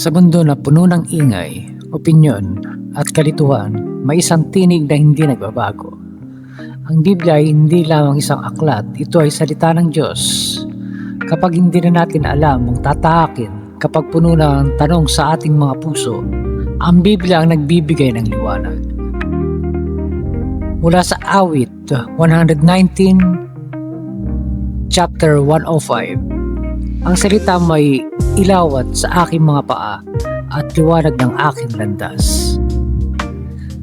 Sa mundo na puno ng ingay, opinyon at kalituhan, may isang tinig na hindi nagbabago. Ang Biblia ay hindi lamang isang aklat, ito ay salita ng Diyos. Kapag hindi na natin alam ang tatahakin, kapag puno na ang tanong sa ating mga puso, ang Biblia ang nagbibigay ng liwanag. Mula sa Awit 119, chapter 105, ang salita may ilawat sa aking mga paa at liwanag ng aking landas.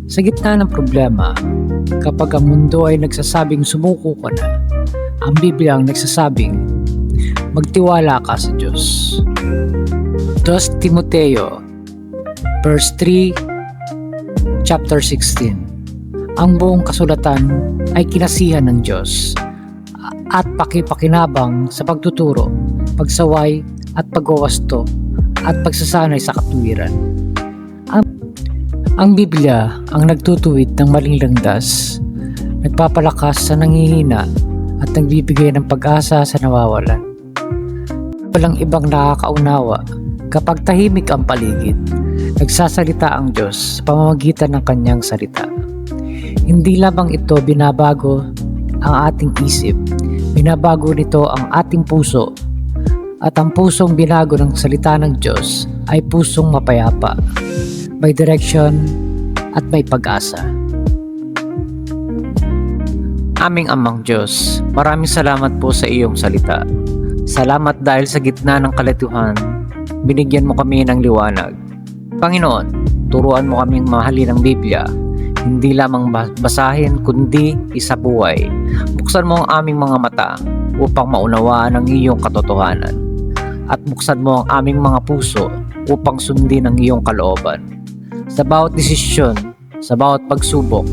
Sa gitna ng problema, kapag ang mundo ay nagsasabing sumuko ka na, ang Biblia ang nagsasabing magtiwala ka sa Diyos. 2 Timoteo verse 3, chapter 16. Ang buong kasulatan ay kinasihan ng Diyos at pakipakinabang sa pagtuturo, pagsaway at pagwawasto at pagsasanay sa katuwiran. Ang Biblia ang nagtutuwid ng maling landas, nagpapalakas sa nanghihina at nagbibigay ng pag-asa sa nawawalan. Walang ibang nakakaunawa kapag tahimik ang paligid, nagsasalita ang Diyos sa pamamagitan ng kanyang salita. Hindi lamang ito binabago ang ating isip, binabago nito ang ating puso, at ang pusong binago ng salita ng Diyos ay pusong mapayapa, may direksyon at may pag-asa. Aming Amang Diyos, maraming salamat po sa iyong salita. Salamat dahil sa gitna ng kalituhan, binigyan mo kami ng liwanag. Panginoon, turuan mo kaming mahalin ang Biblia, hindi lamang basahin kundi isabuhay. Buksan mo ang aming mga mata upang maunawaan ang iyong katotohanan, at buksan mo ang aming mga puso upang sundin ang iyong kalooban. Sa bawat desisyon, sa bawat pagsubok,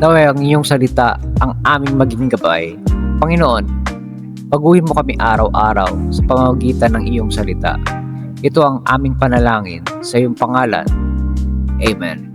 naway ang iyong salita ang aming maging gabay. Panginoon, baguhin mo kami araw-araw sa pamamagitan ng iyong salita. Ito ang aming panalangin sa iyong pangalan. Amen.